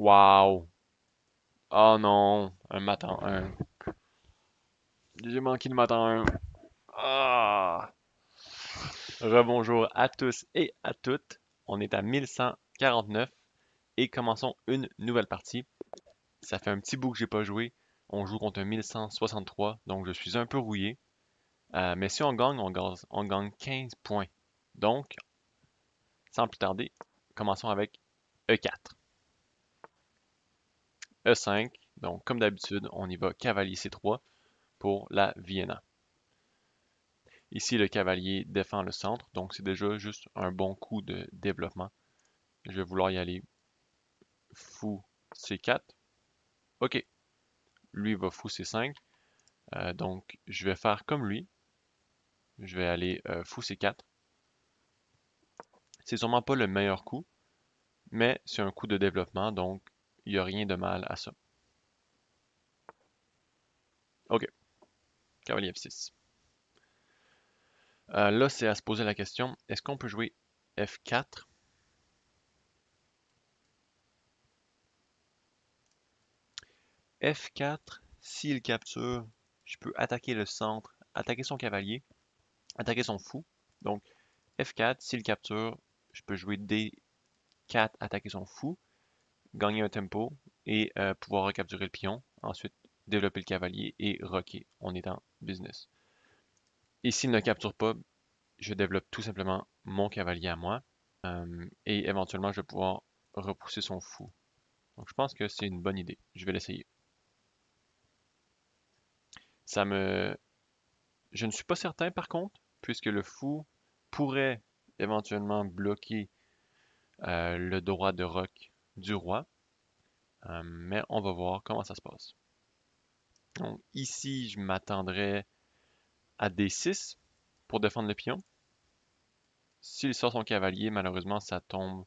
Wow! Oh non! Un matin 1. J'ai manqué le matin 1. Ah! Rebonjour à tous et à toutes. On est à 1149 et commençons une nouvelle partie. Ça fait un petit bout que j'ai pas joué. On joue contre un 1163, donc je suis un peu rouillé. Mais si on gagne, on gagne 15 points. Donc, sans plus tarder, commençons avec E4. E5, donc comme d'habitude, on y va cavalier C3 pour la Vienna. Ici, le cavalier défend le centre, donc c'est déjà juste un bon coup de développement. Je vais vouloir y aller fou C4. OK, lui va fou C5. Donc, je vais faire comme lui. Je vais aller fou C4. C'est sûrement pas le meilleur coup, mais c'est un coup de développement, donc il n'y a rien de mal à ça. OK, cavalier F6. Là, c'est à se poser la question, est-ce qu'on peut jouer F4? F4, s'il capture, je peux attaquer le centre, attaquer son cavalier, attaquer son fou. Donc, F4, s'il capture, je peux jouer D4, attaquer son fou, gagner un tempo et pouvoir recapturer le pion. Ensuite, développer le cavalier et roquer. On est en business. Et s'il ne capture pas, je développe tout simplement mon cavalier à moi. Et éventuellement, je vais pouvoir repousser son fou. Donc, je pense que c'est une bonne idée. Je vais l'essayer. Ça me... Je ne suis pas certain par contre, puisque le fou pourrait éventuellement bloquer le droit de roque du roi. Mais on va voir comment ça se passe. Donc ici, je m'attendrais à D6 pour défendre le pion. S'il sort son cavalier, malheureusement, ça tombe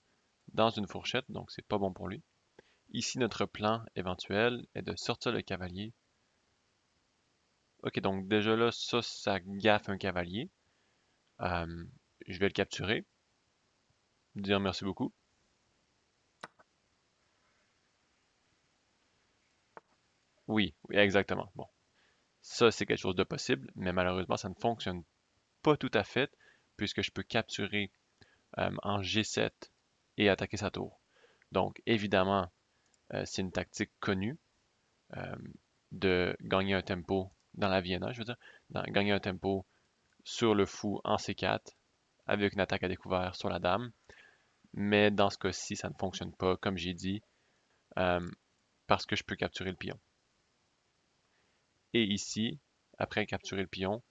dans une fourchette, donc c'est pas bon pour lui. Ici, notre plan éventuel est de sortir le cavalier. Ok, donc déjà là, ça gaffe un cavalier. Euh, je vais le capturer, dire merci beaucoup. Oui, oui, exactement. Bon, ça c'est quelque chose de possible, mais malheureusement, ça ne fonctionne pas tout à fait, puisque je peux capturer en G7 et attaquer sa tour. Donc, évidemment, c'est une tactique connue euh, de gagner un tempo dans la Vienna, je veux dire, gagner un tempo sur le fou en C4 avec une attaque à découvert sur la dame. Mais dans ce cas-ci, ça ne fonctionne pas, comme j'ai dit, euh, parce que je peux capturer le pion. Et ici, après capturer le pion,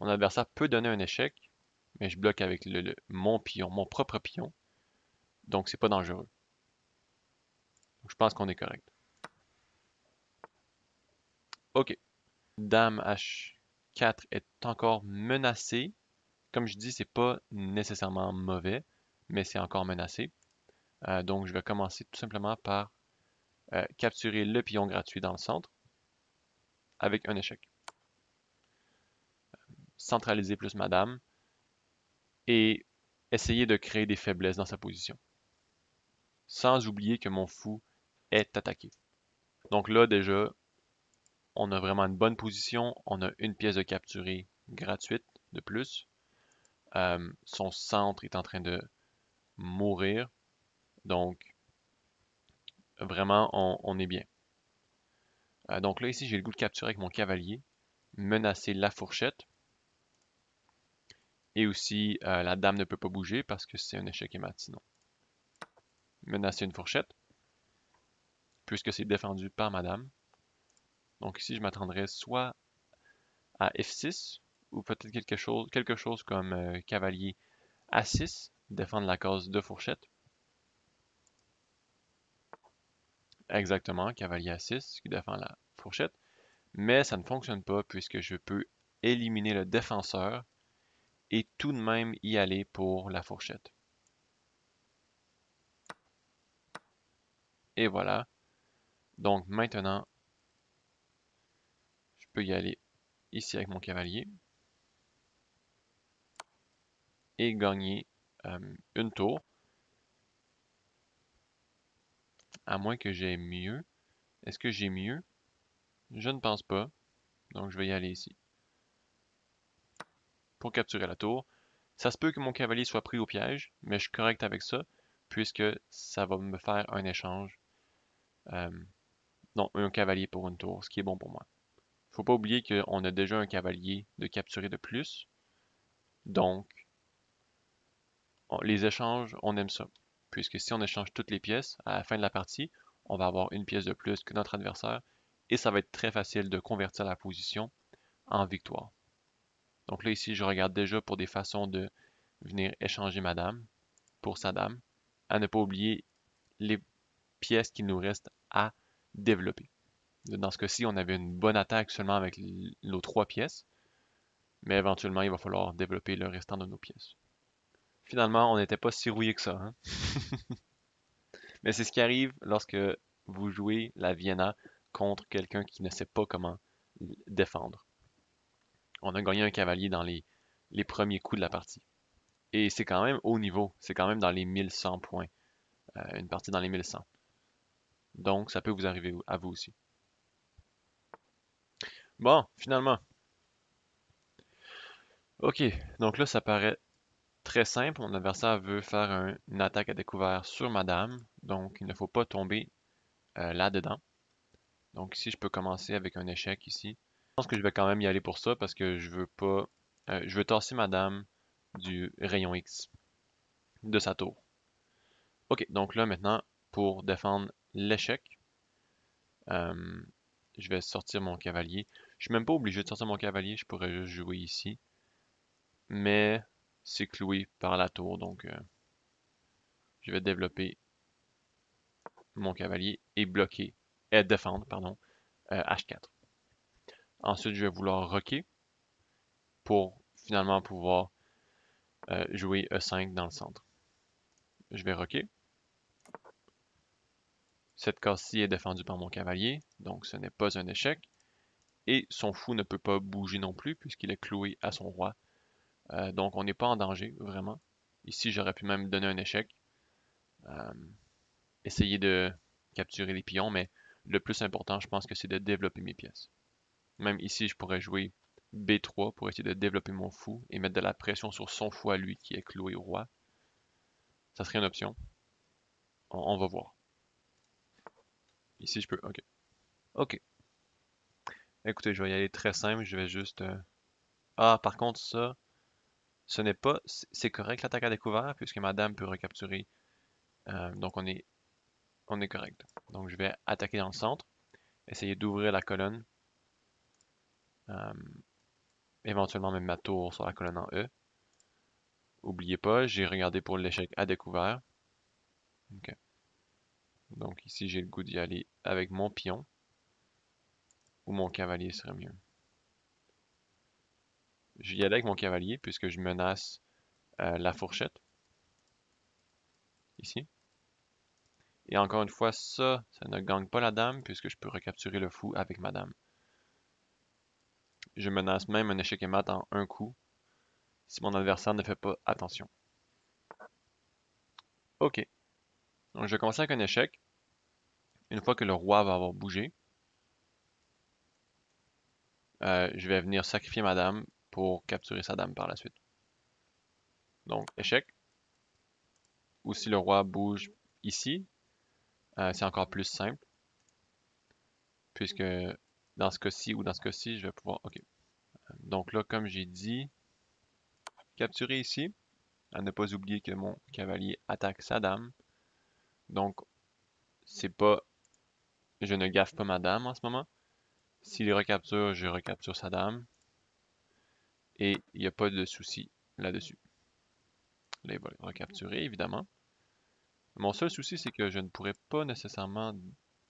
mon adversaire peut donner un échec, mais je bloque avec mon pion, mon propre pion, donc c'est pas dangereux. Donc, je pense qu'on est correct. Ok, dame H4 est encore menacée. Comme je dis, c'est pas nécessairement mauvais, mais c'est encore menacé. Donc je vais commencer tout simplement par capturer le pion gratuit dans le centre avec un échec. Centraliser plus ma dame et essayer de créer des faiblesses dans sa position. Sans oublier que mon fou est attaqué. Donc là déjà, on a vraiment une bonne position. On a une pièce de capturée gratuite de plus. Son centre est en train de mourir. Donc, vraiment, on est bien. Donc là, ici, j'ai le goût de capturer avec mon cavalier, menacer la fourchette. Et aussi, la dame ne peut pas bouger parce que c'est un échec et mat sinon. Menacer une fourchette, puisque c'est défendu par ma dame. Donc ici, je m'attendrais soit à F6, ou peut-être quelque chose comme cavalier A6, défendre la case de fourchette. Exactement, cavalier A6 qui défend la fourchette. Mais ça ne fonctionne pas puisque je peux éliminer le défenseur et tout de même y aller pour la fourchette. Et voilà. Donc maintenant, je peux y aller ici avec mon cavalier et gagner une tour. À moins que j'ai mieux. Est-ce que j'ai mieux? Je ne pense pas. Donc je vais y aller ici. Pour capturer la tour. Ça se peut que mon cavalier soit pris au piège, mais je suis correct avec ça, puisque ça va me faire un échange. Euh, non, un cavalier pour une tour, ce qui est bon pour moi. Faut pas oublier qu'on a déjà un cavalier de capturer de plus. Donc, les échanges, on aime ça. Puisque si on échange toutes les pièces, à la fin de la partie, on va avoir une pièce de plus que notre adversaire. Et ça va être très facile de convertir la position en victoire. Donc là, ici, je regarde déjà pour des façons de venir échanger ma dame pour sa dame. À ne pas oublier les pièces qu'il nous reste à développer. Dans ce cas-ci, on avait une bonne attaque seulement avec nos 3 pièces, mais éventuellement, il va falloir développer le restant de nos pièces. Finalement, on n'était pas si rouillé que ça, hein? Mais c'est ce qui arrive lorsque vous jouez la Vienna contre quelqu'un qui ne sait pas comment défendre. On a gagné un cavalier dans les premiers coups de la partie. Et c'est quand même haut niveau, c'est quand même dans les 1100 points, une partie dans les 1100. Donc, ça peut vous arriver à vous aussi. Bon, finalement. Ok, donc là, ça paraît très simple. Mon adversaire veut faire une attaque à découvert sur ma dame, donc il ne faut pas tomber là-dedans. Donc ici, je peux commencer avec un échec ici. Je pense que je vais quand même y aller pour ça parce que je veux pas... je veux tasser ma dame du rayon X de sa tour. Ok, donc là maintenant, pour défendre l'échec, euh, je vais sortir mon cavalier. Je suis même pas obligé de sortir mon cavalier, je pourrais juste jouer ici. Mais c'est cloué par la tour, donc je vais développer mon cavalier et bloquer, et défendre, pardon, H4. Ensuite, je vais vouloir roquer pour finalement pouvoir jouer E5 dans le centre. Je vais roquer. Cette case-ci est défendue par mon cavalier, donc ce n'est pas un échec. Et son fou ne peut pas bouger non plus puisqu'il est cloué à son roi. Donc on n'est pas en danger, vraiment. Ici, j'aurais pu même donner un échec. Euh, essayer de capturer les pions, mais le plus important, je pense que c'est de développer mes pièces. Même ici, je pourrais jouer B3 pour essayer de développer mon fou et mettre de la pression sur son fou à lui qui est cloué au roi. Ça serait une option. On va voir. Ici, je peux... OK. OK. Écoutez, je vais y aller très simple. Je vais juste... Ah, par contre, ça, ce n'est pas... C'est correct l'attaque à découvert puisque ma dame peut recapturer. Donc, on est correct. Donc, je vais attaquer dans le centre. Essayer d'ouvrir la colonne. Euh, éventuellement même ma tour sur la colonne en E. Oubliez pas, j'ai regardé pour l'échec à découvert. OK. Donc ici, j'ai le goût d'y aller avec mon pion. Ou mon cavalier serait mieux. Je vais y aller avec mon cavalier puisque je menace la fourchette. Ici. Et encore une fois, ça ne gagne pas la dame puisque je peux recapturer le fou avec ma dame. Je menace même un échec et mat en un coup si mon adversaire ne fait pas attention. Ok. Donc je vais commencer avec un échec. Une fois que le roi va avoir bougé, je vais venir sacrifier ma dame pour capturer sa dame par la suite. Donc échec. Ou si le roi bouge ici, c'est encore plus simple. Puisque dans ce cas-ci ou dans ce cas-ci, je vais pouvoir... OK. Donc là, comme j'ai dit, capturer ici. À ne pas oublier que mon cavalier attaque sa dame. Donc, c'est pas... Je ne gaffe pas ma dame en ce moment. S'il recapture, je recapture sa dame. Et il n'y a pas de souci là-dessus. Là, il va le recapturer, évidemment. Mon seul souci, c'est que je ne pourrais pas nécessairement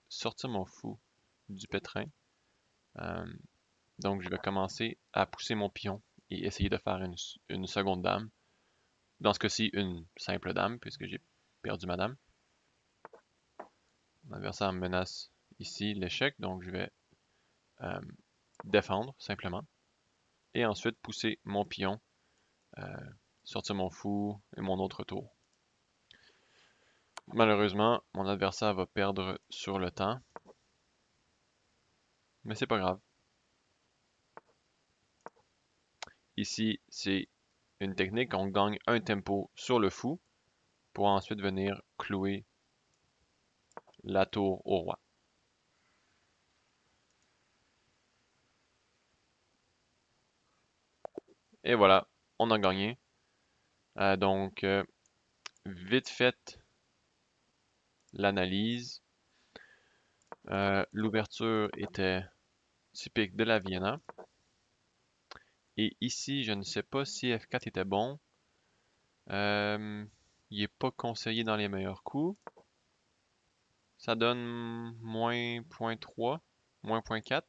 sortir mon fou du pétrin. Euh, donc, je vais commencer à pousser mon pion et essayer de faire une seconde dame. Dans ce cas-ci, une simple dame, puisque j'ai perdu ma dame. Mon adversaire me menace ici l'échec, donc je vais euh, défendre simplement. Et ensuite pousser mon pion, euh, sortir mon fou et mon autre tour. Malheureusement, mon adversaire va perdre sur le temps, mais c'est pas grave. Ici, c'est une technique, on gagne un tempo sur le fou pour ensuite venir clouer la tour au roi. Et voilà, on a gagné. Donc, vite fait, l'analyse. L'ouverture était typique de la Vienna. Et ici, je ne sais pas si F4 était bon. Euh, il n'est pas conseillé dans les meilleurs coups. Ça donne moins 0.3, moins 0.4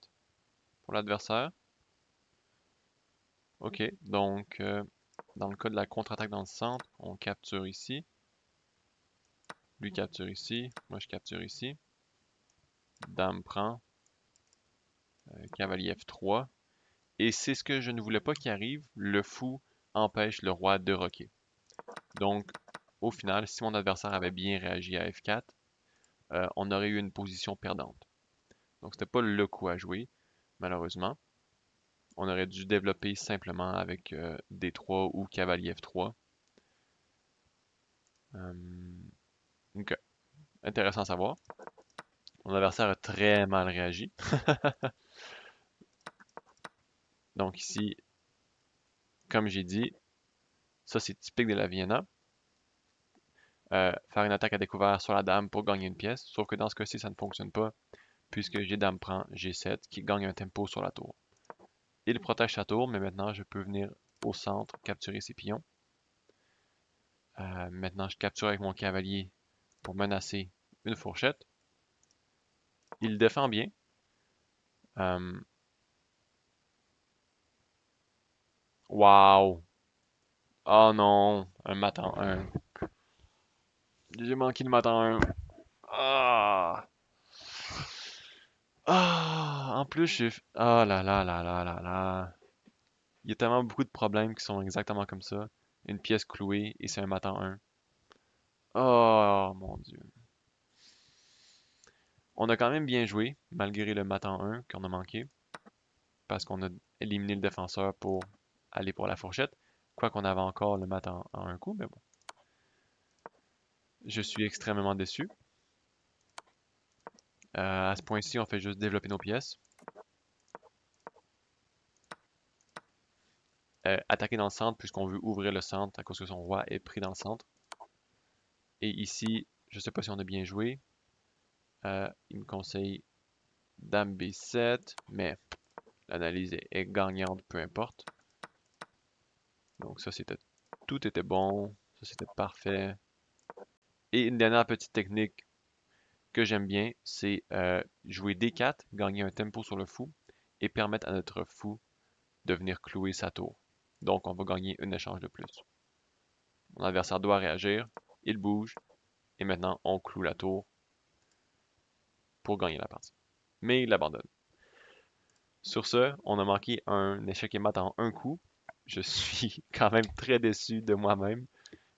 pour l'adversaire. Ok, donc dans le cas de la contre-attaque dans le centre, on capture ici. Lui capture ici, moi je capture ici. Dame prend, cavalier F3. Et c'est ce que je ne voulais pas qu'il arrive, le fou empêche le roi de roquer. Donc, au final, si mon adversaire avait bien réagi à F4, on aurait eu une position perdante. Donc, c'était pas le coup à jouer, malheureusement. On aurait dû développer simplement avec D3 ou cavalier F3. Ok, intéressant à savoir. Mon adversaire a très mal réagi. Donc ici, comme j'ai dit, ça c'est typique de la Vienna. Faire une attaque à découvert sur la dame pour gagner une pièce. Sauf que dans ce cas-ci, ça ne fonctionne pas, puisque j'ai dame prend G7 qui gagne un tempo sur la tour. Il protège sa tour, mais maintenant je peux venir au centre, capturer ses pions. Maintenant, je capture avec mon cavalier pour menacer une fourchette. Il défend bien. Wow! Oh non! Un mat en 1. J'ai manqué le mat en 1. Ah! Ah! En plus, j'ai... Ah là là là là là là. Il y a tellement beaucoup de problèmes qui sont exactement comme ça. Une pièce clouée et c'est un mat en 1. Oh mon Dieu. On a quand même bien joué, malgré le mat en 1 qu'on a manqué, parce qu'on a éliminé le défenseur pour aller pour la fourchette. Quoi qu'on avait encore le mat en un coup, mais bon. Je suis extrêmement déçu. À ce point-ci, on fait juste développer nos pièces. Attaquer dans le centre, puisqu'on veut ouvrir le centre à cause que son roi est pris dans le centre. Et ici, je ne sais pas si on a bien joué. Il me conseille Dame B7, mais l'analyse est gagnante, peu importe. Donc ça, tout était bon. Ça, c'était parfait. Et une dernière petite technique que j'aime bien, c'est jouer D4, gagner un tempo sur le fou et permettre à notre fou de venir clouer sa tour. Donc on va gagner un échange de plus. Mon adversaire doit réagir, il bouge, et maintenant on cloue la tour pour gagner la partie. Mais il abandonne. Sur ce, on a manqué un échec et mat en un coup. Je suis quand même très déçu de moi-même.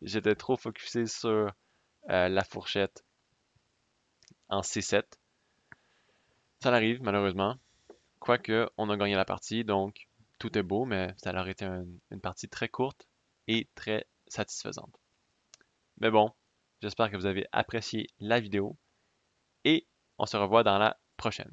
J'étais trop focusé sur la fourchette en C7. Ça arrive malheureusement. Quoique, on a gagné la partie, donc tout est beau, mais ça aurait été une partie très courte et très satisfaisante. Mais bon, j'espère que vous avez apprécié la vidéo et on se revoit dans la prochaine.